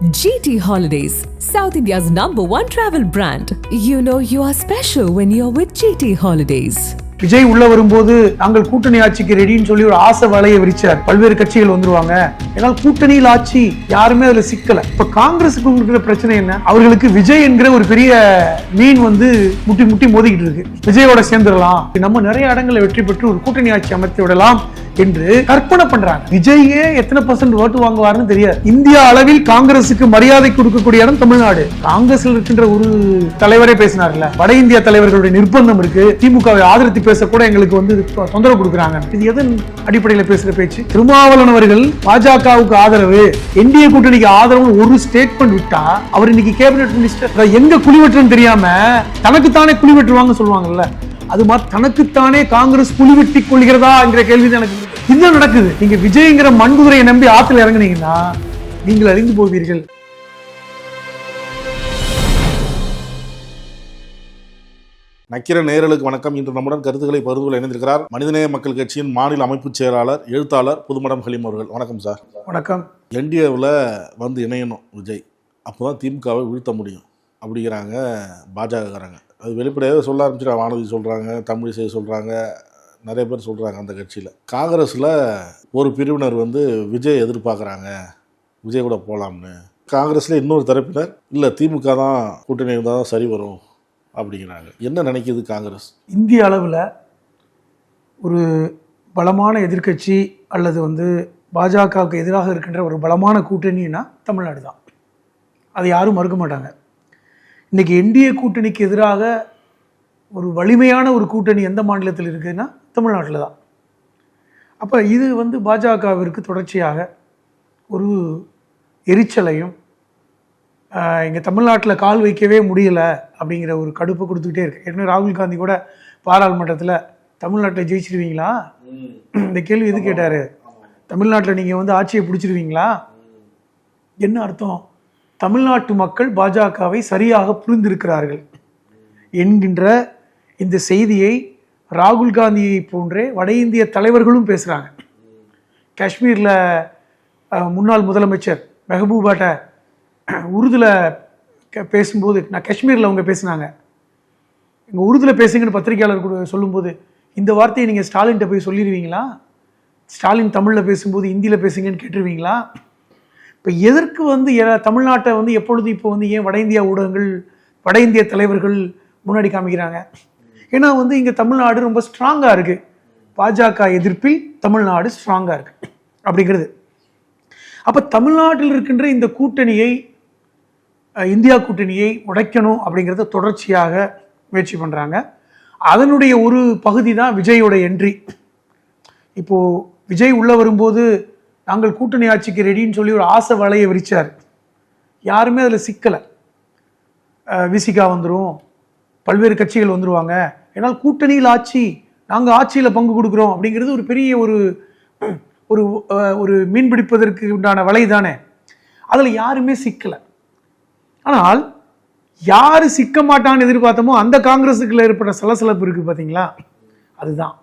GT Holidays, South India's #1 travel brand. You know you are special when you're with GT Holidays. Vijay உள்ள வரும்போது நாங்கள் கூட்டணி ஆட்சிக்கு ரெடின்னு சொல்லி ஒரு ஆசை வலையை விரிச்சார். பல்வேறு கட்சிகள் வந்துருவாங்க, ஏன்னா கூட்டணியில் ஆட்சி யாருமே அதுல சிக்கல. இப்ப காங்கிரஸுக்கு இருக்கிற பிரச்சனை என்ன? அவர்களுக்கு விஜய் என்கிற ஒரு பெரிய மீன் முட்டி முட்டி மோதிக்கிட்டு இருக்கு. விஜயோட சேர்ந்துடலாம், நம்ம நிறைய இடங்களை வெற்றி பெற்று ஒரு கூட்டணி ஆட்சி அமைத்து விடலாம் என்று கற்பனை பண்றாங்க. விஜயே எத்தனை % ஓட்டு வாங்குவாருன்னு தெரியாது. இந்தியா அளவில் காங்கிரசுக்கு மரியாதை கொடுக்கக்கூடிய இடம் தமிழ்நாடு. காங்கிரஸ்ல இருக்கின்ற ஒரு தலைவரே பேசினார்ல, வட இந்திய தலைவர்களுடைய நிர்பந்தம் இருக்கு, திமுகவை ஆதரித்து பேச கூட எங்களுக்கு தொந்தரவு கொடுக்குறாங்க. இது எதன் அடிப்படையில் பேசுற பேச்சு? திருமாவளவன் அவர்கள் பாஜகவுக்கு ஆதரவு, என்டிஏ கூட்டணிக்கு ஆதரவு ஒரு ஸ்டேட்மெண்ட் விட்டா அவர் இன்னைக்கு கேபினெட் மினிஸ்டர் எங்க குழிவெட்டுன்னு தெரியாம தனக்குத்தானே குழிவெட்டுவாங்க சொல்லுவாங்கல்ல, அது மாதிரி தனக்குத்தானே காங்கிரஸ் குழிவெட்டி கொள்கிறதா என்கிற கேள்வி எனக்கு இதுதான் நடக்குது. நீங்க விஜய்ங்கிற மண்குதிரையை நம்பி ஆத்துல இறங்குனீங்கன்னா நீங்கள் அறிந்து போவீர்கள். நக்கிர நேயர்களுக்கு வணக்கம். இன்று நம்முடன் கருத்துக்களை பகிர்ந்து இணைந்திருக்கிறார் மனிதநேய மக்கள் கட்சியின் மாநில அமைப்பு செயலாளர், எழுத்தாளர் புதுமடம் ஹலீம் அவர்கள். வணக்கம் சார். வணக்கம். என்டிஏவில் இணையணும் விஜய், அப்போதான் திமுகவை வீழ்த்த முடியும் அப்படிங்கிறாங்க பாஜகக்காரங்க. அது வெளிப்படையாக சொல்ல ஆரம்பிச்சுட்டு வானதி சொல்கிறாங்க, தமிழிசை சொல்கிறாங்க, நிறைய பேர் சொல்கிறாங்க. அந்த கட்சியில் காங்கிரஸில் ஒரு பிரிவினர் விஜய் எதிர்பார்க்குறாங்க, விஜய் கூட போகலாம்னு. காங்கிரஸில் இன்னொரு தரப்பினர் இல்லை, திமுக தான் கூட்டணி இருந்தால் தான் சரி வரும் அப்படிங்கிறாங்க. என்ன நினைக்கிது காங்கிரஸ்? இந்திய அளவில் ஒரு பலமான எதிர்கட்சி அல்லது பாஜகவுக்கு எதிராக இருக்கின்ற ஒரு பலமான கூட்டணின்னா தமிழ்நாடு தான். அதை யாரும் மறுக்க மாட்டாங்க. இன்றைக்கி என்டிஏ கூட்டணிக்கு எதிராக ஒரு வலிமையான ஒரு கூட்டணி எந்த மாநிலத்தில் இருக்குதுன்னா தமிழ்நாட்டில் தான். அப்போ இது பாஜகவிற்கு தொடர்ச்சியாக ஒரு எரிச்சலையும், இங்கே தமிழ்நாட்டில் கால் வைக்கவே முடியலை அப்படிங்கிற ஒரு கடுப்பை கொடுத்துக்கிட்டே இருக்கு. ஏற்கனவே ராகுல் காந்தி கூட பாராளுமன்றத்தில் தமிழ்நாட்டில் ஜெயிச்சிருவீங்களா இந்த கேள்வி எது கேட்டார். தமிழ்நாட்டில் நீங்கள் ஆட்சியை பிடிச்சிருவீங்களா? என்ன அர்த்தம்? தமிழ்நாட்டு மக்கள் பாஜகவை சரியாக புரிந்திருக்கிறார்கள் என்கின்ற இந்த செய்தியை ராகுல் காந்தியை போன்றே வட இந்திய தலைவர்களும் பேசுகிறாங்க. காஷ்மீரில் முன்னாள் முதலமைச்சர் மெஹபூபாட்ட உருதுல பேசும்போது, நான் காஷ்மீரில் அவங்க பேசினாங்க, இங்கே உருதுல பேசுங்கன்னு பத்திரிகையாளர் கூட சொல்லும்போது, இந்த வார்த்தையை நீங்கள் ஸ்டாலின்கிட்ட போய் சொல்லிடுவீங்களா? ஸ்டாலின் தமிழில் பேசும்போது ஹிந்தியில் பேசுங்கன்னு கேட்டுருவீங்களா? இப்போ எதற்கு தமிழ்நாட்டை எப்பொழுது இப்போ ஏன் வட இந்தியா ஊடகங்கள், வட இந்திய தலைவர்கள் முன்னாடி காமிக்கிறாங்க? ஏன்னா இங்கே தமிழ்நாடு ரொம்ப ஸ்ட்ராங்காக இருக்குது. பாஜக எதிர்ப்பில் தமிழ்நாடு ஸ்ட்ராங்காக இருக்குது அப்படிங்கிறது. அப்போ தமிழ்நாட்டில் இருக்கின்ற இந்த கூட்டணியை, இந்தியா கூட்டணியை உடைக்கணும் அப்படிங்கிறத தொடர்ச்சியாக முயற்சி பண்ணுறாங்க. அதனுடைய ஒரு பகுதி தான் விஜயோட என்ட்ரி. இப்போது விஜய் உள்ளே வரும்போது நாங்கள் கூட்டணி ஆட்சிக்கு ரெடின்னு சொல்லி ஒரு ஆசை வலையை விரிச்சார். யாருமே அதில் சிக்கலை. விசிகா வந்துடும், பல்வேறு கட்சிகள் வந்துடுவாங்க, ஏன்னால் கூட்டணியில் ஆட்சி, நாங்கள் ஆட்சியில் பங்கு கொடுக்குறோம் அப்படிங்கிறது ஒரு பெரிய ஒரு ஒரு மீன் பிடிப்பதற்கு உண்டான வலை தானே. அதில் யாருமே சிக்கலை. ஆனால் யார் சிக்க மாட்டான்னு எதிர்பார்த்தமோ அந்த காங்கிரஸுக்குள்ள ஏற்பட்ட சலசலப்பு இருக்குது பார்த்தீங்களா, அதுதான்.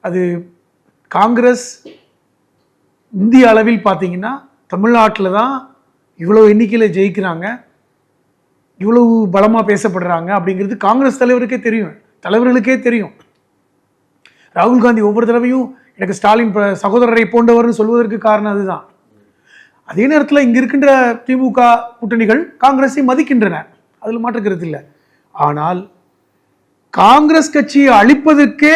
அது காங்கிரஸ் இந்திய அளவில் பார்த்தீங்கன்னா தமிழ்நாட்டில் தான் இவ்வளோ எண்ணிக்கையில் ஜெயிக்கிறாங்க, இவ்வளவு பலமாக பேசப்படுறாங்க அப்படிங்கிறது காங்கிரஸ் தலைவர்களுக்கே தெரியும். ராகுல் காந்தி ஒவ்வொரு தடவையும் எனக்கு ஸ்டாலின் சகோதரரை போன்றவர்னு சொல்வதற்கு காரணம் அதுதான். அதே நேரத்தில் இங்கே இருக்கின்ற திமுக கூட்டணிகள் காங்கிரஸை மதிக்கின்றன, அதில் மாற்றுக்கிறது இல்லை. ஆனால் காங்கிரஸ் கட்சியை அழிப்பதற்கே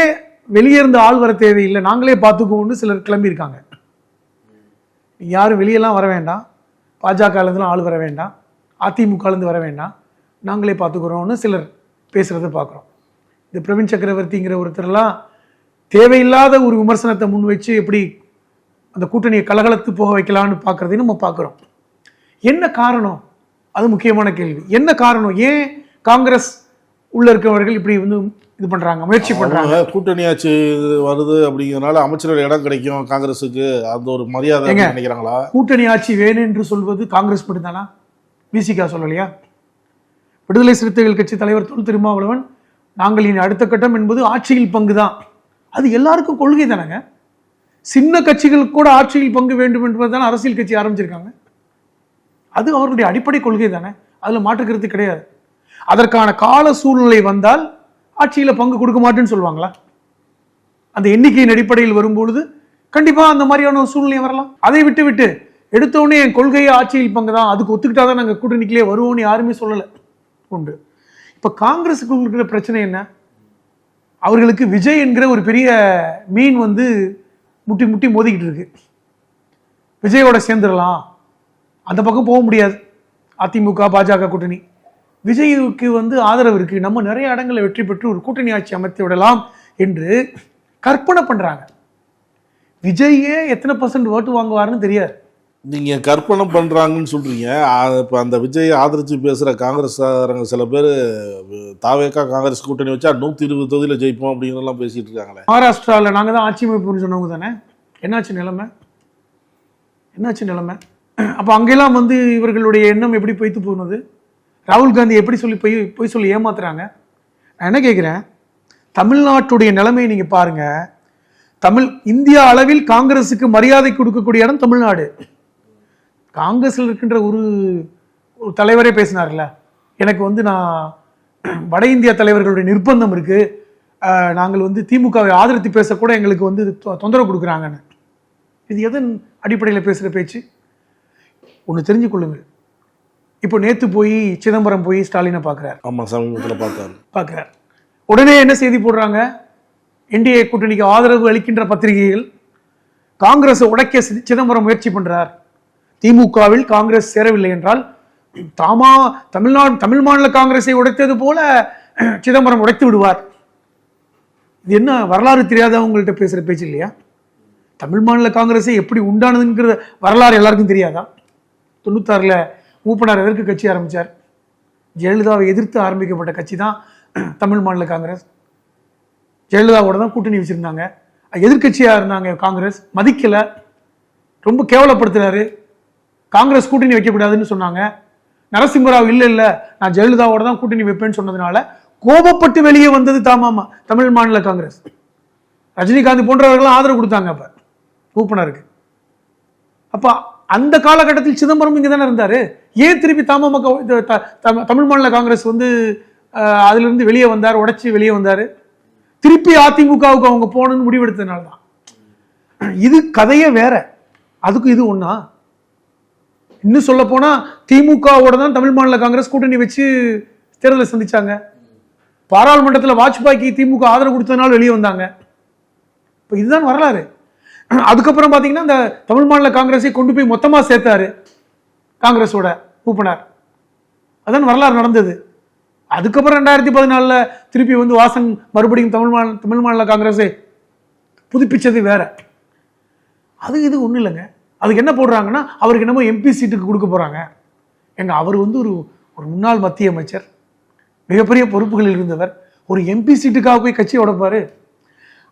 வெளியே இருந்த ஆள் வர தேவையில்லை, நாங்களே பார்த்துக்கோன்னு சிலர் கிளம்பியிருக்காங்க. யாரும் வெளியெல்லாம் வர வேண்டாம், பாஜகலேருந்துலாம் ஆள் வர வேண்டாம், அதிமுகலேருந்து வர வேண்டாம், நாங்களே பார்த்துக்கிறோம்னு சிலர் பேசுகிறத பார்க்குறோம். இந்த பிரவீன் சக்கரவர்த்திங்கிற ஒருத்தரெல்லாம் தேவையில்லாத ஒரு விமர்சனத்தை முன் வச்சு எப்படி அந்த கூட்டணியை கலகலத்து போக வைக்கலான்னு பார்க்குறதையும் நம்ம பார்க்குறோம். என்ன காரணம்? அது முக்கியமான கேள்வி. என்ன காரணம்? ஏன் காங்கிரஸ் உள்ள இருக்கவர்கள் இப்படி இது பண்றாங்க, முயற்சி பண்றாங்க? கூட்டணி ஆட்சி வருது அப்படிங்கிறதுனால அமைச்சரோட இடம் கிடைக்கும் காங்கிரஸுக்கு, அந்த ஒரு மரியாதை நினைக்கிறாங்களா? கூட்டணி ஆட்சி வேணும் என்று சொல்வது காங்கிரஸ் மட்டும்தானா? விசிகா சொல்லலையா? விடுதலை சிறுத்தைகள் கட்சி தலைவர் தொல் திருமாவளவன், நாங்கள் இனி அடுத்த கட்டம் என்பது ஆட்சியில் பங்கு தான், அது எல்லாருக்கும் கொள்கை தானங்க. சின்ன கட்சிகள் கூட ஆட்சியில் பங்கு வேண்டும் என்பதுதான் அரசியல் கட்சி ஆரம்பிச்சிருக்காங்க. அது அவர்களுடைய அடிப்படை கொள்கை தானே, அதில் மாற்றுக்கிறது கிடையாது. அதற்கான கால சூழ்நிலை வந்தால் ஆட்சியில் பங்கு கொடுக்க மாட்டேன்னு சொல்லுவாங்களா? அந்த எண்ணிக்கையின் அடிப்படையில் வரும்பொழுது கண்டிப்பாக அந்த மாதிரியான ஒரு சூழ்நிலை வரலாம். அதை விட்டு விட்டு எடுத்தோடனே என் கொள்கையை ஆட்சியில் பங்கு தான், அதுக்கு ஒத்துக்கிட்டா தான் நாங்கள் கூட்டணிக்கிலே வருவோம்னு யாருமே சொல்லலை உண்டு. இப்போ காங்கிரஸுக்கு இருக்கிற பிரச்சனை என்ன? அவர்களுக்கு விஜய் என்கிற ஒரு பெரிய மீன் வந்து முட்டி முட்டி மோதிக்கிட்டு இருக்கு. விஜயோட சேர்ந்துடலாம், அந்த பக்கம் போக முடியாது. அதிமுக பாஜக கூட்டணி, விஜய்க்கு வந்து ஆதரவு இருக்கு, நம்ம நிறைய இடங்களில் வெற்றி பெற்று ஒரு கூட்டணி ஆட்சி அமைத்து விடலாம் என்று கற்பனை பண்றாங்க. விஜயே எத்தனை % ஓட்டு வாங்குவாருன்னு தெரியாது. நீங்க கற்பனை பண்றாங்கன்னு சொல்றீங்க. இப்போ அந்த விஜய் ஆதரிச்சு பேசுற காங்கிரஸ்காரங்க சில பேர் தாவேக்கா காங்கிரஸ் கூட்டணி வச்சா 120 தொகுதியில் ஜெயிப்போம் அப்படின்னுலாம் பேசிட்டு இருக்காங்களே. மகாராஷ்டிராவில் நாங்கள் தான் ஆட்சி அமைப்புன்னு சொன்னவங்க தானே. என்னாச்சு நிலைமை? அப்போ அங்கெல்லாம் வந்து இவர்களுடைய எண்ணம் எப்படி பொய்த்து போனது? ராகுல் காந்தி எப்படி சொல்லி போய் சொல்லி ஏமாத்துறாங்க? நான் என்ன கேட்குறேன், தமிழ்நாட்டுடைய நிலைமையை நீங்க பாருங்க. இந்தியா அளவில் காங்கிரஸுக்கு மரியாதை கொடுக்கக்கூடிய இடம் தமிழ்நாடு. காங்கிரஸில் இருக்கின்ற ஒரு தலைவரே பேசினார்ல, எனக்கு வந்து நான் வட இந்திய தலைவர்களுடைய நிர்பந்தம் இருக்கு, நாங்கள் வந்து திமுகவை ஆதரித்து பேசக்கூட எங்களுக்கு வந்து தொந்தரவு கொடுக்குறாங்கன்னு. இது எதன் அடிப்படையில் பேசுகிற பேச்சு? ஒன்று தெரிஞ்சு கொள்ளுங்கள். இப்போ நேற்று போய் சிதம்பரம் போய் ஸ்டாலினை பார்க்குறாரு. ஆமாம், சமீபத்தில் பார்க்குறாரு. உடனே என்ன செய்தி போடுறாங்க? என்டிஏ கூட்டணிக்கு ஆதரவு அளிக்கின்ற பத்திரிகைகள் காங்கிரஸை உடைக்க சிதம்பரம் முயற்சி பண்றார். திமுகவில் காங்கிரஸ் சேரவில்லை என்றால் தமிழ் மாநில காங்கிரஸை உடைத்தது போல சிதம்பரம் உடைத்து விடுவார். இது என்ன வரலாறு தெரியாதவங்கள்ட்ட பேசுற பேச்சு இல்லையா? தமிழ் மாநில காங்கிரஸை எப்படி உண்டானதுங்கிற வரலாறு எல்லாருக்கும் தெரியாதா? 96ல் மூப்பனார் எதற்கு கட்சி ஆரம்பித்தார்? ஜெயலலிதாவை எதிர்த்து ஆரம்பிக்கப்பட்ட கட்சி தான் தமிழ் மாநில காங்கிரஸ். ஜெயலலிதாவோட தான் கூட்டணி வச்சிருந்தாங்க, எதிர்கட்சியாக இருந்தாங்க. காங்கிரஸ் மதிக்கலை, ரொம்ப கேவலப்படுத்துறாரு. காங்கிரஸ் கூட்டணி வைக்கக்கூடாதுன்னு சொன்னாங்க. நரசிம்மராவ் இல்லை நான் ஜெயலலிதாவோட தான் கூட்டணி வைப்பேன்னு சொன்னதுனால கோபப்பட்டு வெளியே வந்தது தமிழ் மாநில காங்கிரஸ். ரஜினிகாந்த் போன்றவர்கள் ஆதரவு கொடுத்தாங்க அப்ப மூப்பனாருக்கு. அப்ப அந்த காலகட்டத்தில் சிதம்பரம் இங்கே தானே இருந்தாரு. ஏன் திருப்பி தமிழ் மாநில காங்கிரஸ் வந்து அதுல இருந்து வெளியே வந்தார், உடைச்சி வெளியே வந்தாரு? திருப்பி அதிமுகவுக்கு அவங்க போகணும்னு முடிவெடுத்ததுனால தான். இது கதையே வேற, அதுக்கு இது ஒண்ணா? இன்னும் சொல்ல போனா திமுகவோட தான் தமிழ் மாநில காங்கிரஸ் கூட்டணி வச்சு தேர்தலை சந்திச்சாங்க. பாராளுமன்றத்தில் வாஜ்பாய்க்கு திமுக ஆதரவு கொடுத்ததுனால வெளியே வந்தாங்க. இப்போ இதுதான் வரலாறு. அதுக்கப்புறம் பார்த்தீங்கன்னா இந்த தமிழ் மாநில காங்கிரஸை கொண்டு போய் மொத்தமாக சேர்த்தாரு காங்கிரஸோட மூப்பனார். அதான் வரலாறு நடந்தது. அதுக்கப்புறம் 2014 திருப்பி வந்து வாசன் மறுபடியும் தமிழ் மாநில காங்கிரஸை புதுப்பிச்சது வேற. அது இது ஒன்றும் இல்லைங்க. அதுக்கு என்ன போடுறாங்கன்னா அவருக்கு என்னமோ எம்பி சீட்டுக்கு கொடுக்க போறாங்க. எங்க அவர் வந்து ஒரு முன்னாள் மத்திய அமைச்சர், மிகப்பெரிய பொறுப்புகளில் இருந்தவர், ஒரு எம்பி சீட்டுக்காக போய் கட்சியை உடைப்பாரு.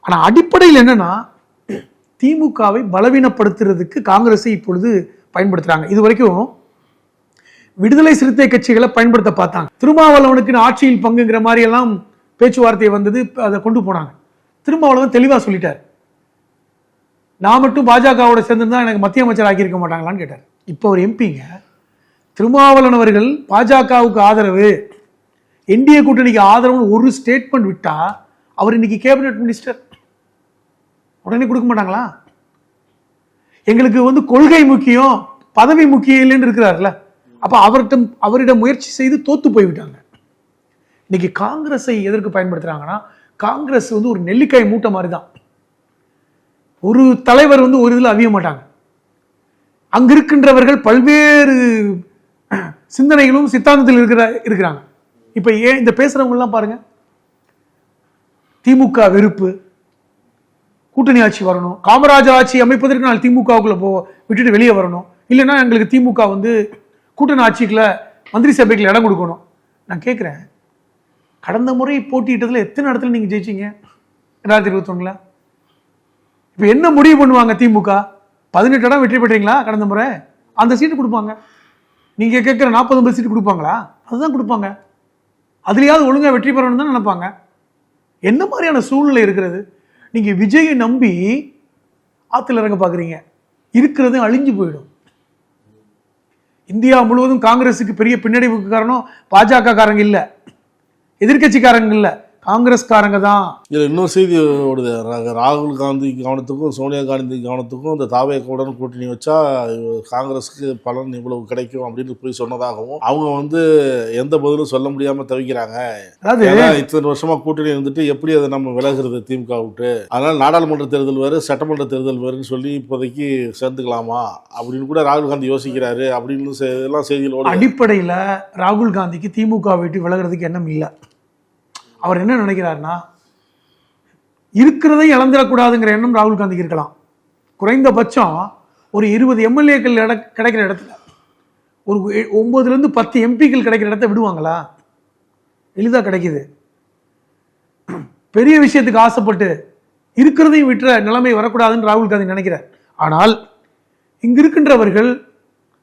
ஆனால் அடிப்படையில் என்னன்னா திமுகவை பலவீனப்படுத்துறதுக்கு காங்கிரஸை இப்பொழுது பயன்படுத்துறாங்க. இது வரைக்கும் விடுதலை சிறுத்தை கட்சிகளை பயன்படுத்த பார்த்தாங்க. திருமாவளவனுக்கு ஆட்சியில் பங்குங்கிற மாதிரி எல்லாம் பேச்சுவார்த்தை வந்தது, அதை கொண்டு போனாங்க. திருமாவளவன் தெளிவாக சொல்லிட்டார், நான் மட்டும் பாஜகவோட சேர்ந்திருந்தா எனக்கு மத்திய அமைச்சர் ஆக்கியிருக்க மாட்டாங்களான்னு கேட்டார். இப்போ ஒரு எம்பிங்க திருமாவளவன் அவர்கள் பாஜகவுக்கு ஆதரவு, என்டிஏ கூட்டணிக்கு ஆதரவுன்னு ஒரு ஸ்டேட்மெண்ட் விட்டா அவர் இன்னைக்கு கேபினெட் மினிஸ்டர். உடனே கொடுக்க மாட்டாங்களா? எங்களுக்கு வந்து கொள்கை முக்கியம், பதவி முக்கியம் இல்லைன்னு இருக்கிறார்ல. அப்ப அவரிடம் முயற்சி செய்து தோத்து போய்விட்டாங்க. இன்னைக்கு காங்கிரஸை எதற்கு பயன்படுத்துறாங்கன்னா, காங்கிரஸ் வந்து ஒரு நெல்லிக்காய் மூட்டை மாதிரி தான். ஒரு தலைவர் வந்து ஒரு இதில் அவிய மாட்டாங்க. அங்க இருக்கின்றவர்கள் பல்வேறு சிந்தனைகளும் சித்தாந்தத்தில் இருக்கிறாங்க. இப்ப ஏன் இந்த பேசுறவங்க எல்லாம் பாருங்க, திமுக வெறுப்பு, கூட்டணி ஆட்சி வரணும், காமராஜர் ஆட்சி அமைப்பதற்கு நான் திமுகவுக்குள்ள விட்டுட்டு வெளியே வரணும், இல்லைன்னா எங்களுக்கு திமுக வந்து கூட்டணி ஆட்சிக்குள்ள மந்திரி சபைக்குள்ள இடம் கொடுக்கணும். நான் கேட்கிறேன், கடந்த முறை போட்டியிட்டதுல எத்தனை இடத்துல நீங்க ஜெயிச்சீங்க 2021? இப்ப என்ன முடிவு பண்ணுவாங்க? திமுக 18 இடம் வெற்றி பெற்றீங்களா கடந்த முறை? அந்த சீட்டு கொடுப்பாங்க. நீங்க கேட்கிற 40-50 சீட்டு கொடுப்பாங்களா? அதுதான் கொடுப்பாங்க. அதுலயாவது ஒழுங்கா வெற்றி பெறணும் தான் நினைப்பாங்க. என்ன மாதிரியான சூழ்நிலை இருக்கிறது? நீங்க விஜயை நம்பி ஆத்துல இறங்க பாக்குறீங்க, இருக்கிறது அழிஞ்சு போயிடும். இந்தியா முழுவதும் காங்கிரஸுக்கு பெரிய பின்னடைவுக்கு காரணம் பாஜக காரங்க இல்லை, எதிர்கட்சிக்காரங்க இல்லை, காங்கிரஸ்காரங்க தான். இதில் இன்னொரு செய்தி ஓடுது. ராகுல் காந்தி கவனத்துக்கும் சோனியா காந்தி கவனத்துக்கும் இந்த தாவேகவுடன் கூட்டணி வச்சா காங்கிரஸுக்கு பலன் இவ்வளவு கிடைக்கும் அப்படின்னு போய் சொன்னதாகவும் அவங்க எந்த பதிலும் சொல்ல முடியாம தவிக்கிறாங்க. அதாவது இத்தனை வருஷமா கூட்டணி இருந்துட்டு எப்படி அதை நம்ம விலகிறது திமுக விட்டு, அதனால நாடாளுமன்ற தேர்தல் வேறு சட்டமன்ற தேர்தல் வேறுன்னு சொல்லி இப்போதைக்கு சேர்ந்துக்கலாமா அப்படின்னு கூட ராகுல் காந்தி யோசிக்கிறாரு அப்படின்னு எல்லாம் செய்திகளோட அடிப்படையில் ராகுல் காந்திக்கு திமுக விட்டு விலகிறதுக்கு எண்ணம் இல்லை. அவர் என்ன நினைக்கிறாருன்னா, இருக்கிறதை இழந்துடக்கூடாதுங்கிற எண்ணம் ராகுல் காந்திக்கு இருக்கலாம். குறைந்தபட்சம் ஒரு 20 எம்எல்ஏக்கள் கிடைக்கிற இடத்துல ஒரு 9லேருந்து 10 எம்பிக்கள் கிடைக்கிற இடத்த விடுவாங்களா? எளிதாக கிடைக்குது. பெரிய விஷயத்துக்கு ஆசைப்பட்டு இருக்கிறதையும் விட்டுற நிலைமை வரக்கூடாதுன்னு ராகுல் காந்தி நினைக்கிறார். ஆனால் இங்க இருக்கின்றவர்கள்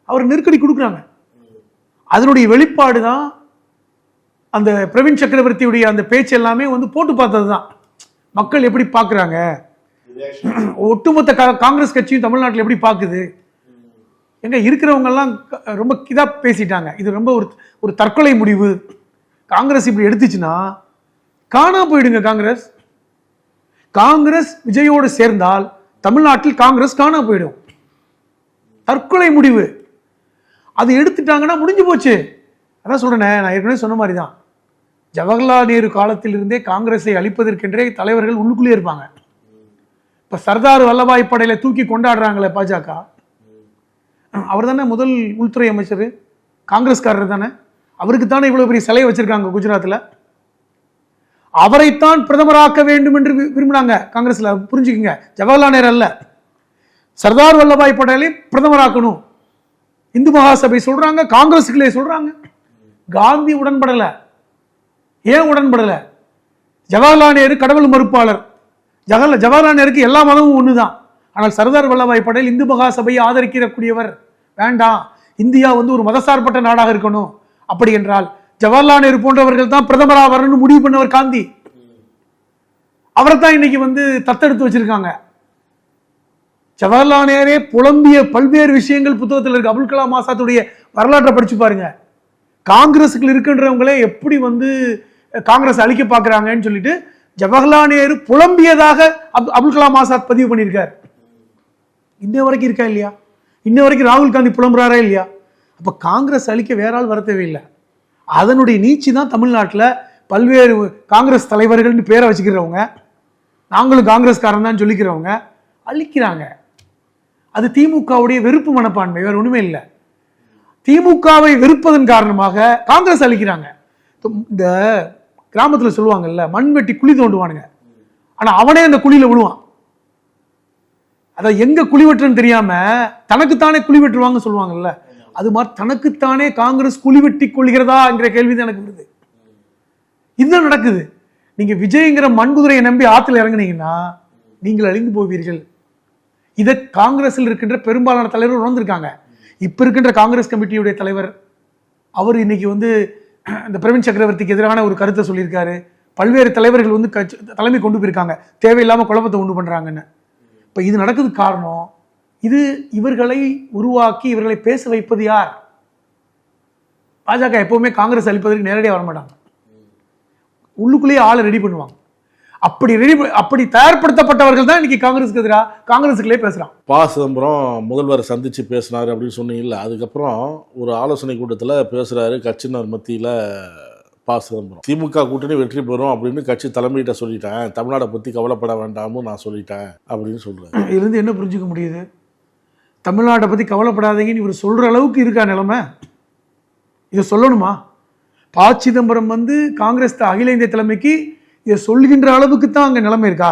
அவர் நெருக்கடி கொடுக்குறாங்க. அதனுடைய வெளிப்பாடு தான் அந்த பிரவீன் சக்கரவர்த்தியுடைய அந்த பேச்சு எல்லாமே போட்டு பார்த்தது தான். மக்கள் எப்படி பார்க்குறாங்க, ஒட்டுமொத்த காங்கிரஸ் கட்சியும் தமிழ்நாட்டில் எப்படி பார்க்குது, எங்க இருக்கிறவங்கெல்லாம் ரொம்ப இதாக பேசிட்டாங்க. இது ரொம்ப ஒரு தற்கொலை முடிவு. காங்கிரஸ் இப்படி எடுத்துச்சுன்னா காணா போயிடுங்க. காங்கிரஸ் விஜயோடு சேர்ந்தால் தமிழ்நாட்டில் காங்கிரஸ் காணா போயிடும். தற்கொலை முடிவு. அது எடுத்துட்டாங்கன்னா முடிஞ்சு போச்சு. அதான் சொல்றேன், நான் ஏற்கனவே சொன்ன மாதிரி தான். ஜவஹர்லால் நேரு காலத்திலிருந்தே காங்கிரஸை அழிப்பதற்கென்றே தலைவர்கள் உள்ளுக்குள்ளே இருப்பாங்க. இப்ப சர்தார் வல்லபாய் படேலை தூக்கி கொண்டாடுறாங்களே பாஜக, அவர் தானே முதல் உள்துறை அமைச்சர், காங்கிரஸ்காரர் தானே. அவருக்கு தானே இவ்வளவு பெரிய சிலையை வச்சிருக்காங்க குஜராத்தில். அவரைத்தான் பிரதமராக்க வேண்டும் என்று விரும்பினாங்க காங்கிரஸ்ல. புரிஞ்சுக்குங்க, ஜவஹர்லால் நேரு அல்ல, சர்தார் வல்லபாய் படேலை பிரதமராக்கணும் இந்து மகாசபை சொல்றாங்க, காங்கிரஸுக்குள்ளே சொல்றாங்க. காந்தி உடன்படல. ஏன் உடன்படல? ஜவஹர்லால் நேரு கடவுள் மறுப்பாளர். ஜவஹர்லால் நேருக்கு எல்லா மதமும் ஒண்ணுதான். ஆனால் சர்தார் வல்லபாய் படேல் இந்து மகாசபையை ஆதரிக்கக்கூடியவர். வேண்டாம், இந்தியா ஒரு மதசார்பற்ற நாடாக இருக்கணும். அப்படி என்றால் ஜவஹர்லால் நேரு போன்றவர்கள் தான் பிரதமராக வரணும்னு முடிவு பண்ணவர் காந்தி. அவரை தான் இன்னைக்கு தத்தெடுத்து வச்சிருக்காங்க. ஜவஹர்லால் நேரே புலம்பிய பல்வேறு விஷயங்கள் புத்தகத்தில் இருக்கு. அபுல் கலாம் ஆசாத்துடைய வரலாற்றை படிச்சு பாருங்க. காங்கிரஸுக்கு இருக்கின்றவங்களே எப்படி காங்கிரஸ் அழிக்க பார்க்குறாங்கன்னு சொல்லிட்டு ஜவஹர்லால் நேரு புலம்பியதாக அபுல் கலாம் ஆசாத் பதிவு பண்ணியிருக்கார். இன்ன வரைக்கும் இருக்கா இல்லையா? இன்ன வரைக்கும் ராகுல் காந்தி புலம்புறாரா இல்லையா? அப்போ காங்கிரஸ் அழிக்க வேற ஆள் வர தேவையில்லை. அதனுடைய நீச்சி தான் தமிழ்நாட்டில் பல்வேறு காங்கிரஸ் தலைவர்கள்னு பேரை வச்சுக்கிறவங்க, நாங்களும் காங்கிரஸ்காரன் தான் சொல்லிக்கிறவங்க அழிக்கிறாங்க. அது திமுகவுடைய வெறுப்பு மனப்பான்மை, வேற ஒண்ணுமே இல்லை. திமுகவை வெறுப்பதன் காரணமாக காங்கிரஸ் அழிக்கிறாங்க. இந்த கிராமத்தில் சொல்லுவாங்கல்ல, மண் வெட்டி குழி தோண்டுவானுங்க, ஆனா அவனே அந்த குழியில விழுவான். அதான் எங்க குழி வெட்டுறன்னு தெரியாம தனக்குத்தானே குழி வெட்டுவாங்க சொல்லுவாங்கல்ல, அது மாதிரி தனக்குத்தானே காங்கிரஸ் குழி வெட்டி கொள்கிறதா என்கிற கேள்விதான் எனக்கு வருது. இதுதான் நடக்குது. நீங்க விஜய்ங்கிற மண்குதிரையை நம்பி ஆத்துல இறங்குனீங்கன்னா நீங்கள் அழிந்து போவீர்கள். இதை காங்கிரஸில் இருக்கின்ற பெரும்பாலான தலைவர்கள் உணர்ந்திருக்காங்க. இப்ப இருக்கின்ற காங்கிரஸ் கமிட்டியுடைய தலைவர் அவர் இன்னைக்கு இந்த பிரவீன் சக்கரவர்த்திக்கு எதிரான ஒரு கருத்தை சொல்லியிருக்காரு. பல்வேறு தலைவர்கள் தலைமை கொண்டு போயிருக்காங்க, தேவையில்லாம குழப்பத்தை உண்டு பண்றாங்கன்னு. இப்ப இது நடக்குது காரணம், இது இவர்களை உருவாக்கி இவர்களை பேச வைப்பது யார்? பாஜக எப்பவுமே காங்கிரஸ் அழிப்பதற்கு நேரடியாக வரமாட்டாங்க, உள்ளுக்குள்ளேயே ஆளை ரெடி பண்ணுவாங்க. அப்படி தயார்படுத்தப்பட்டவர்கள் தான் இன்னைக்கு காங்கிரஸுக்கு எதிராக காங்கிரஸுக்குள்ளே பேசுறான். ப. சிதம்பரம் முதல்வரை சந்திச்சு பேசினாரு அப்படின்னு சொன்னீங்கல்ல, அதுக்கப்புறம் ஒரு ஆலோசனை கூட்டத்தில் பேசுறாரு கட்சியினர் மத்தியில் ப. சிதம்பரம். திமுக கூட்டணி வெற்றி பெறும் அப்படின்னு கட்சி தலைமையிட்ட சொல்லிட்டேன், தமிழ்நாட்டை பற்றி கவலைப்பட வேண்டாம்னு நான் சொல்லிட்டேன் அப்படின்னு சொல்றேன். இதுலேருந்து என்ன புரிஞ்சுக்க முடியுது? தமிழ்நாட்டை பற்றி கவலைப்படாதீங்கன்னு இவர் சொல்ற அளவுக்கு இருக்கா நிலைமை? இதை சொல்லணுமா? ப. சிதம்பரம் காங்கிரஸ் அகில இந்திய தலைமைக்கு இதை சொல்கின்ற அளவுக்கு தான் அங்கே நிலைமை இருக்கா?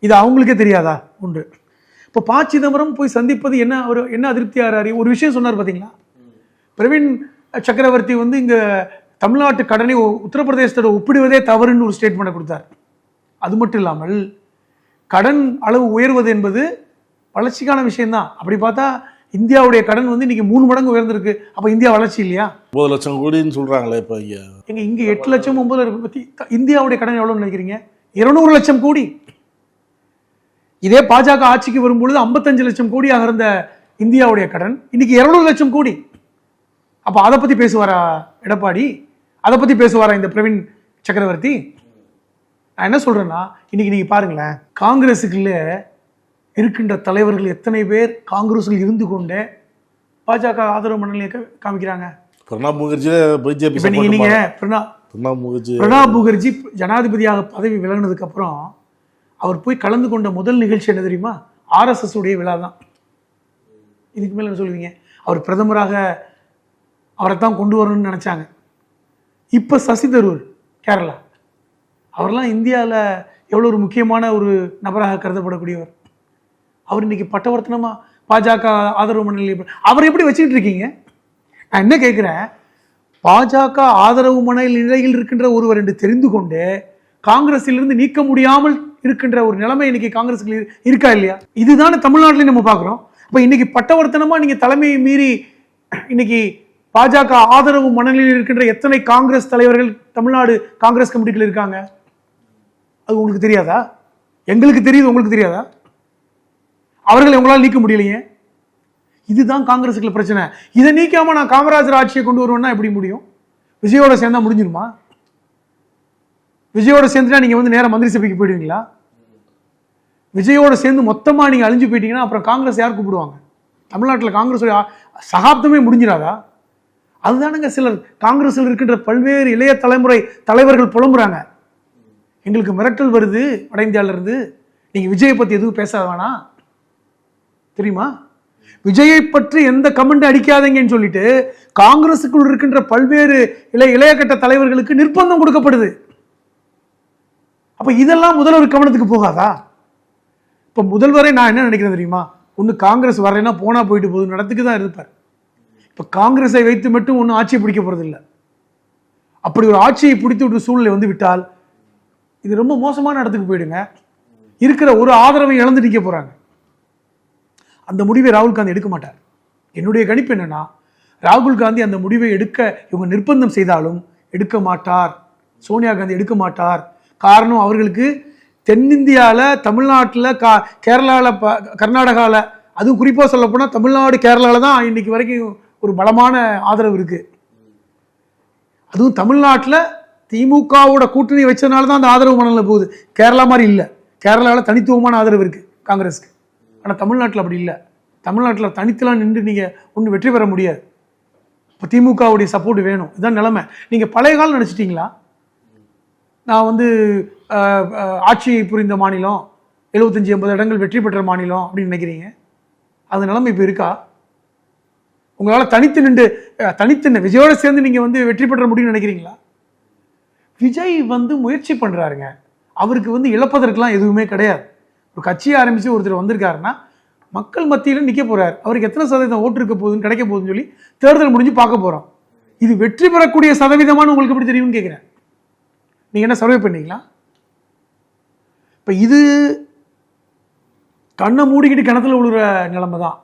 இது அவங்களுக்கே தெரியாதா? உண்டு. இப்போ ப. சிதம்பரம் போய் சந்திப்பது அவர் என்ன அதிருப்தியாகிறாரு? ஒரு விஷயம் சொன்னார் பார்த்தீங்களா, பிரவீன் சக்கரவர்த்தி இங்கே தமிழ்நாட்டு கடனை உத்தரப்பிரதேசத்தோட ஒப்பிடுவதே தவறுன்னு ஒரு ஸ்டேட்மெண்ட் கொடுத்தார். அது மட்டும் இல்லாமல் கடன் அளவு உயர்வது என்பது வளர்ச்சிக்கான விஷயம்தான். அப்படி பார்த்தா இந்தியாவுடைய கடன் இன்னைக்கு 3 மடங்கு உயர்ந்திருக்கு. அப்ப இந்தியா வளர்ச்சி இல்லையா? 9 லட்சம் கோடின்னு சொல்றாங்களே. இப்ப இங்க 8 லட்சம் 9 பத்தி இந்தியாவுடைய கடன் எவ்வளவு நினைக்கிறீங்க? 200 லட்சம் கோடி. இதே பாஜக ஆட்சிக்கு வரும்பொழுது 55 லட்சம் கோடியாக இருந்த இந்தியாவுடைய கடன் இன்னைக்கு 200 லட்சம் கோடி. அப்போ அதை பற்றி பேசுவாரா எடப்பாடி? அதை பற்றி பேசுவாரா இந்த பிரவீன் சக்கரவர்த்தி? நான் என்ன சொல்கிறேன்னா, இன்னைக்கு நீங்கள் பாருங்களேன், காங்கிரஸுக்குள்ள இருக்கின்ற தலைவர்கள் எத்தனை பேர் காங்கிரஸில் இருந்து கொண்டே பாஜக ஆதரவு மனநிலையை காமிக்கிறாங்க. பிரணாப் முகர்ஜி பிஜேபி. பிரணாப் முகர்ஜி ஜனாதிபதியாக பதவி விலகினதுக்கு அப்புறம் அவர் போய் கலந்து கொண்ட முதல் நிகழ்ச்சி என்ன தெரியுமா? RSS உடைய விழா தான். இதுக்கு மேலே என்ன சொல்லுவீங்க? அவர் பிரதமராக அவரைத்தான் கொண்டு வரணும்னு நினச்சாங்க. இப்போ சசி தரூர் கேரளா, அவரெல்லாம் இந்தியாவில் எவ்வளோ ஒரு முக்கியமான ஒரு நபராக கருதப்படக்கூடியவர். அவர் இன்னைக்கு பட்டவர்த்தனமா பாஜக ஆதரவு மனநிலை அவர் எப்படி வச்சுக்கிட்டு இருக்கீங்க? நான் என்ன கேட்குறேன், பாஜக ஆதரவு மனநிலையில் இருக்கின்ற ஒருவர் என்று தெரிந்து கொண்டு காங்கிரஸிலிருந்து நீக்க முடியாமல் இருக்கின்ற ஒரு நிலைமை இன்னைக்கு காங்கிரஸுக்கு இருக்கா இல்லையா? இதுதானே தமிழ்நாட்டிலையும் நம்ம பார்க்குறோம். இப்போ இன்னைக்கு பட்டவர்த்தனமா நீங்க தலைமையை மீறி இன்னைக்கு பாஜக ஆதரவு மனநிலையில் இருக்கின்ற எத்தனை காங்கிரஸ் தலைவர்கள் தமிழ்நாடு காங்கிரஸ் கமிட்டிகள் இருக்காங்க? அது உங்களுக்கு தெரியாதா? எங்களுக்கு தெரியுது, உங்களுக்கு தெரியாதா? அவர்களை உங்களால் நீக்க முடியலையே. இதுதான் காங்கிரஸுக்குள்ள பிரச்சனை. இதை நீக்காம நான் காமராஜர் ஆட்சியை கொண்டு வருவேன்னா எப்படி முடியும்? விஜயோட சேர்ந்தா முடிஞ்சிருமா? விஜயோட சேர்ந்துட்டா நீங்க வந்து நேரம் மந்திரி சபைக்கு போயிடுவீங்களா? விஜயோட சேர்ந்து மொத்தமா நீங்க அழிஞ்சு போயிட்டீங்கன்னா அப்புறம் காங்கிரஸ் யார் கூப்பிடுவாங்க? தமிழ்நாட்டில் காங்கிரஸ் சகாப்தமே முடிஞ்சிடாதா? அதுதானுங்க சிலர் காங்கிரஸில் இருக்கின்ற பல்வேறு இளைய தலைமுறை தலைவர்கள் புலம்புறாங்க. எங்களுக்கு மிரட்டல் வருது வட இந்தியாவில இருந்து, நீங்க விஜயை பத்தி எதுவும் பேச வேணாம் தெரியுமா? விஜயை பற்றி எந்த கமெண்ட் அடிக்காதீங்கன்னு சொல்லிட்டு காங்கிரஸுக்குள் இருக்கின்ற பல்வேறு இளைய கட்ட தலைவர்களுக்கு நிர்பந்தம் கொடுக்கப்படுது. அப்ப இதெல்லாம் முதல்வர் கவனத்துக்கு போகாதா? இப்ப முதல்வரை நான் என்ன நினைக்கிறேன் தெரியுமா, ஒண்ணு காங்கிரஸ் வரலைன்னா போனா போயிட்டு போகுது நடத்துக்கு தான் இருப்பார். இப்ப காங்கிரஸை வைத்து மட்டும் ஒன்னும் ஆட்சியை பிடிக்க போறது இல்லை. அப்படி ஒரு ஆட்சியை பிடித்து விட்டு சூழ்நிலை வந்து விட்டால் இது ரொம்ப மோசமான இடத்துக்கு போயிடுங்க. இருக்கிற ஒரு ஆதரவை இழந்து நிற்க போறாங்க. அந்த முடிவை ராகுல் காந்தி எடுக்க மாட்டார். என்னுடைய கணிப்பு என்னன்னா, ராகுல் காந்தி அந்த முடிவை எடுக்க இவங்க நிர்பந்தம் செய்தாலும் எடுக்க மாட்டார். சோனியா காந்தி எடுக்க மாட்டார். காரணம், அவர்களுக்கு தென்னிந்தியாவில் தமிழ்நாட்டில் கேரளாவில் கர்நாடகாவில் அதுவும் குறிப்பாக சொல்ல போனால் தமிழ்நாடு கேரளாவில் தான் இன்னைக்கு வரைக்கும் ஒரு பலமான ஆதரவு இருக்கு. அதுவும் தமிழ்நாட்டில் திமுகவோட கூட்டணி வச்சதுனால தான் அந்த ஆதரவு மனநிலை போகுது. கேரளா மாதிரி இல்லை. கேரளாவில் தனித்துவமான ஆதரவு இருக்கு காங்கிரஸ்க்கு. ஆனால் தமிழ்நாட்டில் அப்படி இல்லை. தமிழ்நாட்டில் தனித்தலாம் நின்று நீங்கள் ஒன்றும் வெற்றி பெற முடியாது. இப்போ திமுகவுடைய சப்போர்ட் வேணும். இதுதான் நிலைமை. நீங்கள் பழைய காலம் நினச்சிட்டிங்களா? நான் வந்து ஆட்சி புரிந்த மாநிலம் 75-80 இடங்கள் வெற்றி பெற்ற மாநிலம் அப்படின்னு நினைக்கிறீங்க. அது நிலைமை இப்போ இருக்கா? உங்களால் தனித்து விஜயோட சேர்ந்து நீங்கள் வந்து வெற்றி பெற்ற முடியும்னு நினைக்கிறீங்களா? விஜய் வந்து முயற்சி பண்ணுறாருங்க. அவருக்கு வந்து இழப்பதற்கெல்லாம் எதுவுமே கிடையாது. ஒரு கட்சியை ஆரம்பித்து ஒருத்தர் வந்திருக்காருன்னா மக்கள் மத்தியில் நிற்க போகிறார். அவருக்கு எத்தனை சதவீதம் ஓட்டு இருக்க போகுதுன்னு கிடைக்க போகுதுன்னு சொல்லி தேர்தல் முடிஞ்சு பார்க்க போகிறோம். இது வெற்றி பெறக்கூடிய சதவீதமான உங்களுக்கு எப்படி தெரியும்னு கேட்குறேன். நீங்கள் என்ன சர்வே பண்ணீங்களா? இப்போ இது கண்ணை மூடிக்கிட்டு கிணத்துல விழுகிற நிலைமை தான்,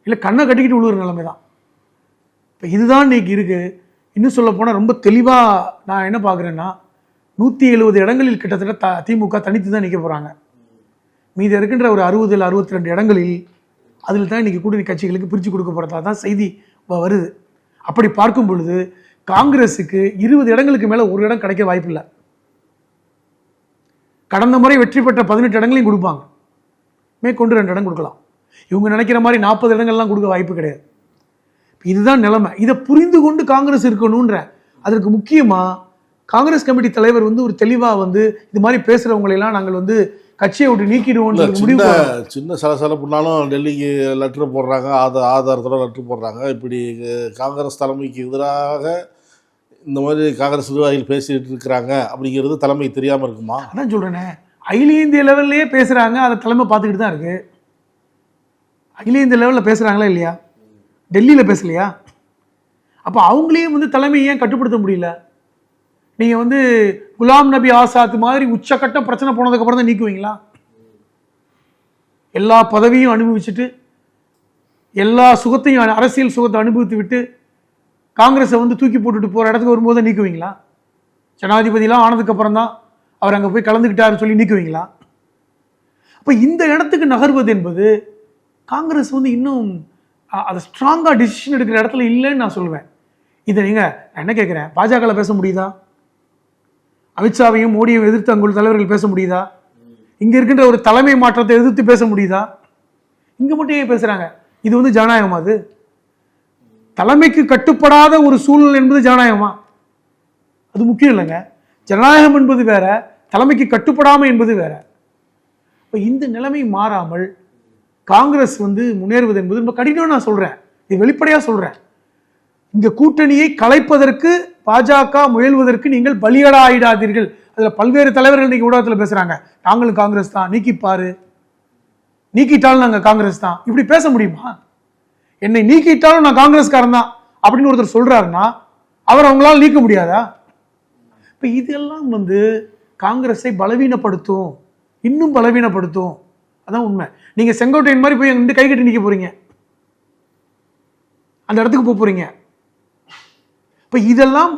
இல்லை கண்ணை கட்டிக்கிட்டு விழுகிற நிலைமை தான். இப்போ இதுதான் இன்னைக்கு இருக்குது. இன்னும் சொல்ல போனால் ரொம்ப தெளிவாக நான் என்ன பார்க்குறேன்னா, 170 இடங்களில் கிட்டத்தட்ட திமுக தனித்து தான் நிற்க போகிறாங்க. மீதி இருக்கின்ற ஒரு 60-62 இடங்களில் அதில் தான் இன்றைக்கி கூட்டணி கட்சிகளுக்கு பிரித்து கொடுக்க போகிறதா தான் செய்தி வருது. அப்படி பார்க்கும் பொழுது காங்கிரஸுக்கு 20 இடங்களுக்கு மேலே ஒரு இடம் கிடைக்க வாய்ப்பு இல்லை. கடந்த முறை வெற்றி பெற்ற 18 இடங்களையும் கொடுப்பாங்க. மேற்கொண்டு 2 இடம் கொடுக்கலாம். இவங்க நினைக்கிற மாதிரி 40 இடங்கள்லாம் கொடுக்க வாய்ப்பு கிடையாது. இதுதான் நிலைமை. இதை புரிந்து கொண்டு காங்கிரஸ் இருக்கணுன்ற, அதற்கு முக்கியமாக காங்கிரஸ் கமிட்டி தலைவர் வந்து ஒரு தெளிவாக வந்து இது மாதிரி பேசுகிறவங்களெல்லாம் நாங்கள் வந்து கட்சியை விட்டு நீக்கிடுவோம் முடிவு. சின்ன சலசலப்புனாலும் டெல்லிக்கு லெட்டர் போடுறாங்க, ஆதாரத்தோட லெட்டர் போடுறாங்க. இப்படி காங்கிரஸ் தலைமைக்கு எதிராக இந்த மாதிரி காங்கிரஸ் நிர்வாகிகள் பேசிட்டு இருக்கிறாங்க அப்படிங்கிறது தலைமை தெரியாமல் இருக்குமா? அதான் சொல்கிறேனே, அகில இந்திய லெவல்லையே பேசுகிறாங்க. அதை தலைமை பார்த்துக்கிட்டு தான் இருக்குது. அகில இந்திய லெவலில் பேசுகிறாங்களா இல்லையா? டெல்லியில் பேசலையா? அப்போ அவங்களையும் வந்து தலைமை ஏன் கட்டுப்படுத்த முடியல? நீங்கள் வந்து குலாம் நபி ஆசாத் மாதிரி உச்சக்கட்ட பிரச்சனை போனதுக்கப்புறம் தான் நீக்குவீங்களா? எல்லா பதவியும் அனுபவிச்சுட்டு எல்லா சுகத்தையும் அரசியல் சுகத்தை அனுபவித்து விட்டு காங்கிரஸை வந்து தூக்கி போட்டுட்டு போகிற இடத்துக்கு வரும்போது நீக்குவீங்களா? ஜனாதிபதியெலாம் ஆனதுக்கப்புறம் தான் அவர் அங்கே போய் கலந்துக்கிட்டாருன்னு சொல்லி நீக்குவீங்களா? அப்போ இந்த இடத்துக்கு நகர்வது என்பது காங்கிரஸ் வந்து இன்னும் அதை ஸ்ட்ராங்காக டிசிஷன் எடுக்கிற இடத்துல இல்லைன்னு நான் சொல்லுவேன். இதை நீங்கள் என்ன கேட்குறேன், பாஜகவில் பேச முடியுதா? அமித்ஷாவையும் மோடியும் எதிர்த்து அங்குள்ள தலைவர்கள் பேச முடியுதா? இங்கே இருக்கின்ற ஒரு தலைமை மாற்றத்தை எதிர்த்து பேச முடியுதா? இங்கே மட்டும் ஏன் பேசுகிறாங்க? இது வந்து ஜனநாயகமா? அது தலைமைக்கு கட்டுப்படாத ஒரு சூழல் என்பது ஜனநாயகமா? அது முக்கியம் இல்லைங்க. ஜனநாயகம் என்பது வேற, தலைமைக்கு கட்டுப்படாமல் என்பது வேற. இப்போ இந்த நிலைமை மாறாமல் காங்கிரஸ் வந்து முன்னேறுவது என்பது ரொம்ப கடினம். நான் சொல்றேன், இது வெளிப்படையாக சொல்றேன். இந்த கூட்டணியை கலைப்பதற்கு பாஜக முயல்வதற்கு நீங்கள் பலியடா ஆயிடாதீர்கள். அதில் பல்வேறு தலைவர்கள் இன்னைக்கு ஊடகத்தில் பேசுறாங்க, நாங்களும் காங்கிரஸ் தான், நீக்கிப்பாரு, நீக்கிட்டாலும் நாங்கள் காங்கிரஸ் தான். இப்படி பேச முடியுமா? என்னை நீக்கிட்டாலும் நான் காங்கிரஸ்காரன் தான் அப்படின்னு ஒருத்தர் சொல்றாருன்னா அவர் அவங்களால நீக்க முடியாதா? இப்போ இதெல்லாம் வந்து காங்கிரஸை பலவீனப்படுத்தும், இன்னும் பலவீனப்படுத்தும். அதான் உண்மை. நீங்க செங்கோட்டையன் மாதிரி போய் அங்கிட்டு கை கட்டி நிற்க போறீங்க, அந்த இடத்துக்கு போறீங்க. இப்போ இதெல்லாம்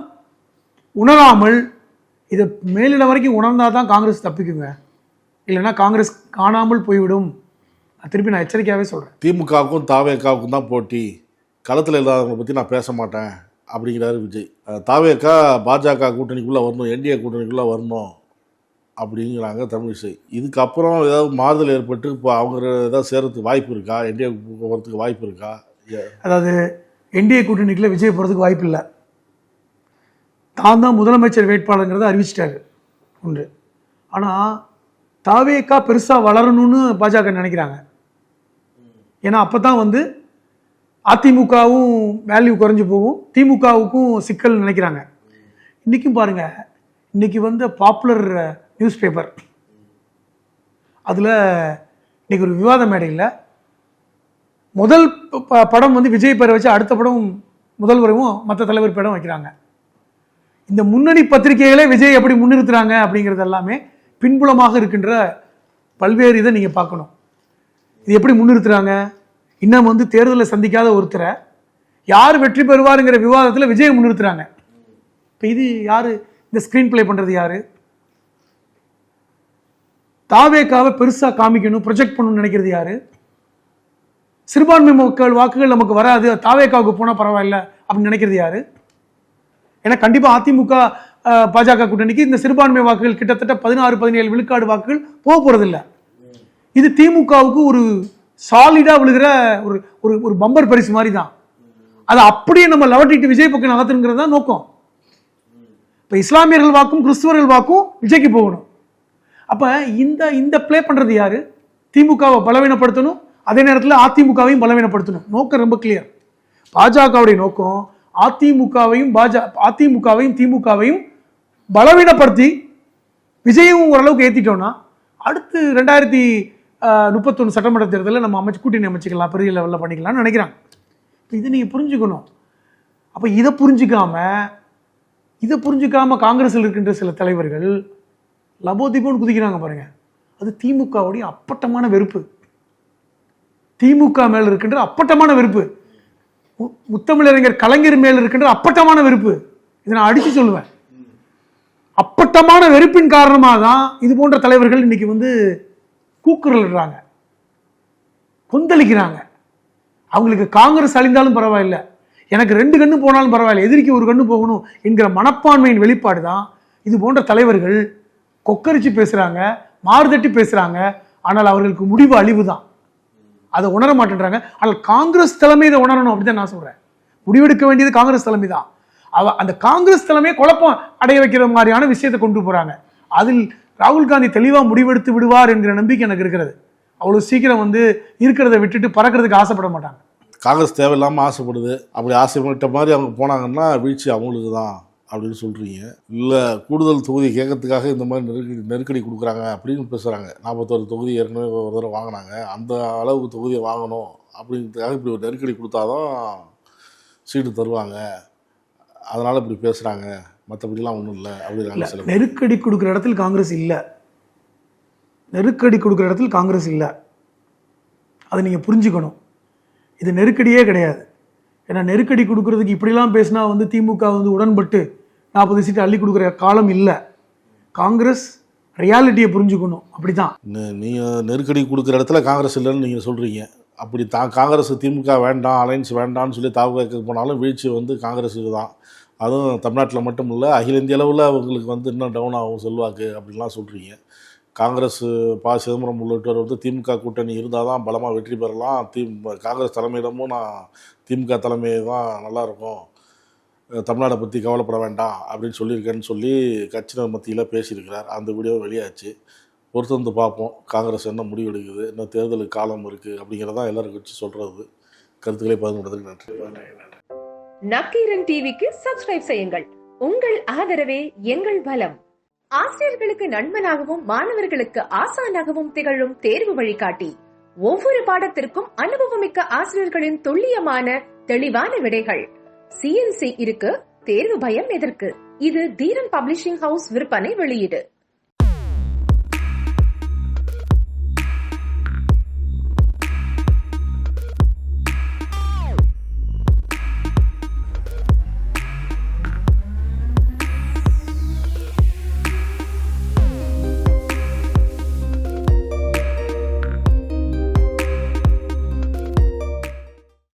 உணராமல் இதை மேலிட வரைக்கும் உணர்ந்தாதான் காங்கிரஸ் தப்பிக்குங்க, இல்லைன்னா காங்கிரஸ் காணாமல் போய்விடும். திருப்பி நான் எச்சரிக்கையாகவே சொல்கிறேன். திமுகவுக்கும் தாவேக்காவுக்கும் தான் போட்டி, களத்தில் இல்லாதவங்களை பற்றி நான் பேச மாட்டேன் அப்படிங்கிறாரு விஜய். தாவேக்கா பாஜக கூட்டணிக்குள்ளே வரணும், என்டிஏ கூட்டணிக்குள்ளே வரணும் அப்படிங்கிறாங்க தமிழிசை. இதுக்கப்புறம் ஏதாவது மாறுதல் ஏற்பட்டு இப்போ அவங்க ஏதாவது சேரத்துக்கு வாய்ப்பு இருக்கா? என்டிஏ போகிறதுக்கு வாய்ப்பு இருக்கா? அதாவது என்டிஏ கூட்டணிக்குள்ளே விஜய் போகிறதுக்கு வாய்ப்பு இல்லை. தான் முதலமைச்சர் வேட்பாளருங்கிறத அறிவிச்சிட்டாரு ஒன்று. ஆனால் தாவேக்கா பெருசாக வளரணும்னு பாஜக நினைக்கிறாங்க. ஏன்னா அப்போ தான் வந்து அதிமுகவும் வேல்யூ குறைஞ்சி போகும், திமுகவுக்கும் சிக்கல் நினைக்கிறாங்க. இன்றைக்கும் பாருங்க, இன்னைக்கு வந்து பாப்புலர் நியூஸ் பேப்பர் அதில் இன்னைக்கு ஒரு விவாத மேடையில் முதல் படம் வந்து விஜய் பேரை வச்சு அடுத்த படம் முதல்வரும் மற்ற தலைவர் பேரும் வைக்கிறாங்க. இந்த முன்னணி பத்திரிகைகளே விஜய் எப்படி முன்னிறுத்துறாங்க அப்படிங்கிறது எல்லாமே பின்புலமாக இருக்கின்ற பல்வேறு இதை நீங்கள் பார்க்கணும். இது எப்படி முன்னிறுத்துறாங்க? இன்னும் வந்து தேர்தலில் சந்திக்காத ஒருத்தரை யார் வெற்றி பெறுவாருங்கிற விவாதத்தில் விஜய் முன்னிறுத்துறாங்க. இப்போ இது யாரு இந்த ஸ்க்ரீன் பிளே பண்ணுறது? யாரு? தாவேக்காவை பெருசாக காமிக்கணும், ப்ரொஜெக்ட் பண்ணணும்னு நினைக்கிறது யாரு? சிறுபான்மை மக்கள் வாக்குகள் நமக்கு வராது, தாவேக்காவுக்கு போனால் பரவாயில்ல அப்படின்னு நினைக்கிறது யாரு? ஏன்னா கண்டிப்பாக அதிமுக பாஜக கூட்டணிக்கு இந்த சிறுபான்மை வாக்குகள் கிட்டத்தட்ட 16-17 விழுக்காடு வாக்குகள் போக போறதில்ல. இது திமுகவுக்கு ஒரு சாலிடா விழுகிற ஒரு ஒரு பம்பர் பரிசு மாதிரி தான். அதை அப்படியே நம்ம லவட்டிட்டு விஜய் பக்கம் நகர்த்துங்கிறது தான் நோக்கம். இப்போ இஸ்லாமியர்கள் வாக்கும் கிறிஸ்துவர்கள் வாக்கும் விஜய்க்கு போகணும். அப்ப இந்த பிளே பண்றது யாரு? திமுகவை பலவீனப்படுத்தணும், அதே நேரத்தில் அதிமுகவையும் பலவீனப்படுத்தணும். நோக்கம் ரொம்ப கிளியர். பாஜகவுடைய நோக்கம் அதிமுகவையும் திமுகவையும் பலவீனப்படுத்தி விஜயும் ஓரளவுக்கு ஏற்றிட்டோம்னா அடுத்து 2031 சட்டமன்ற தேர்தலில் நம்ம கூட்டணி அமைச்சிக்கலாம், பெரிய லெவலில் பண்ணிக்கலாம்னு நினைக்கிறாங்க. இதை நீங்கள் புரிஞ்சுக்கணும். அப்போ இதை புரிஞ்சுக்காம காங்கிரஸில் இருக்கின்ற சில தலைவர்கள் லபோதிபோன்னு குதிக்கிறாங்க பாருங்க. அது திமுகவுடைய அப்பட்டமான வெறுப்பு, திமுக மேல இருக்கின்ற அப்பட்டமான வெறுப்பு, முத்தமிழறிஞர் கலைஞர் மேல் இருக்கின்ற அப்பட்டமான வெறுப்பு. இதை நான் அடிச்சு சொல்லுவேன். அப்பட்டமான வெறுப்பின் காரணமாக தான் இது போன்ற தலைவர்கள் இன்னைக்கு வந்து கூக்குரலிடுறாங்க, கொந்தளிக்கிறாங்க. அவங்களுக்கு காங்கிரஸ் அழிந்தாலும் பரவாயில்ல, எனக்கு 2 கண்ணு போனாலும் பரவாயில்ல, எதிரிக்கு 1 கண்ணு போகணும் என்கிற மனப்பான்மையின் வெளிப்பாடு தான் இது போன்ற தலைவர்கள் கொக்கரிச்சு பேசுறாங்க, மாறுதட்டி பேசுறாங்க. ஆனால் அவர்களுக்கு முடிவு அழிவு தான். அதை உணர மாட்டேன்றாங்க. ஆனால் காங்கிரஸ் தலைமை இதை உணரணும் அப்படிதான் நான் சொல்றேன். முடிவெடுக்க வேண்டியது காங்கிரஸ் தலைமை தான். அந்த காங்கிரஸ் தலைமையை குழப்பம் அடைய வைக்கிற மாதிரியான விஷயத்தை கொண்டு போறாங்க. அதில் ராகுல் காந்தி தெளிவா முடிவெடுத்து விடுவார் என்கிற நம்பிக்கை எனக்கு இருக்கிறது. அவ்வளவு சீக்கிரம் வந்து இருக்கிறத விட்டுட்டு பறக்கிறதுக்கு ஆசைப்பட மாட்டாங்க. காங்கிரஸ் தேவையில்லாமல் ஆசைப்படுது. அப்படி ஆசைப்பட்ட மாதிரி அவங்க போனாங்கன்னா வீழ்ச்சி அவங்களுக்கு தான் அப்படின்னு சொல்கிறீங்க. இல்லை கூடுதல் தொகுதி கேட்கறதுக்காக இந்த மாதிரி நெருக்கடி கொடுக்குறாங்க அப்படின்னு பேசுகிறாங்க. 41 தொகுதி ஏற்கனவே ஒரு தடவை வாங்கினாங்க, அந்த அளவுக்கு தொகுதியை வாங்கணும் அப்படிங்கிறதுக்காக இப்படி ஒரு நெருக்கடி கொடுத்தாதான் சீட்டு தருவாங்க, அதனால் இப்படி பேசுகிறாங்க, மற்றபடிலாம் ஒன்றும் இல்லை அப்படிங்கிறாங்க சில. நெருக்கடி கொடுக்குற இடத்துல காங்கிரஸ் இல்லை, நெருக்கடி கொடுக்குற இடத்துல காங்கிரஸ் இல்லை. அதை நீங்கள் புரிஞ்சுக்கணும். இது நெருக்கடியே கிடையாது. ஏன்னா நெருக்கடி கொடுக்கறதுக்கு இப்படிலாம் பேசினா வந்து திமுக வந்து உடன்பட்டு 40 சீட்டு அள்ளி கொடுக்குற காலம் இல்லை. காங்கிரஸ் ரியாலிட்டியை புரிஞ்சுக்கணும். அப்படிதான் நீங்கள் நெருக்கடி கொடுக்குற இடத்துல காங்கிரஸ் இல்லைன்னு நீங்கள் சொல்கிறீங்க. அப்படி காங்கிரஸ் திமுக வேண்டாம், அலைன்ஸ் வேண்டாம்னு சொல்லி தாவக போனாலும் வீழ்ச்சி வந்து காங்கிரஸுக்கு தான். அதுவும் தமிழ்நாட்டில் மட்டும் இல்லை, அகில இந்திய அளவில் அவங்களுக்கு வந்து இன்னும் டவுன் ஆகும் செல்வாக்கு அப்படின்லாம் சொல்கிறீங்க. காங்கிரஸ் சிதம்பரம் உள்ளிட்டவர் வந்து திமுக கூட்டணி இருந்தால் தான் பலமாக வெற்றி பெறலாம், காங்கிரஸ் தலைமையிடமும் நான் திமுக தலைமை தான் நல்லாயிருக்கும், தமிழ்நாடை பற்றி கவலைப்பட வேண்டாம் அப்படின்னு சொல்லியிருக்கேன்னு சொல்லி கட்சியினர் மத்தியில் பேசியிருக்கிறார். அந்த வீடியோ வெளியாச்சு. பொறுத்து வந்து பார்ப்போம் காங்கிரஸ் என்ன முடிவு எடுக்குது, இன்னும் தேர்தலுக்கு காலம் இருக்குது அப்படிங்கிறதான் எல்லாரும் வச்சு சொல்கிறது. கருத்துக்களை பகிர்ந்து நன்றி. நக்கீரன் டிவிக்கு சப்ஸ்கிரைப் செய்யுங்கள். உங்கள் ஆதரவே எங்கள் பலம். ஆசிரியர்களுக்கு நண்பனாகவும் மாணவர்களுக்கு ஆசானாகவும் திகழும் தேர்வு வழிகாட்டி. ஒவ்வொரு பாடத்திற்கும் அனுபவமிக்க ஆசிரியர்களின் துல்லியமான தெளிவான விடைகள். CNC இருக்கு, தேர்வு பயம் எதற்கு? இது தீரன் பப்ளிஷிங் ஹவுஸ் விற்பனை வெளியீடு.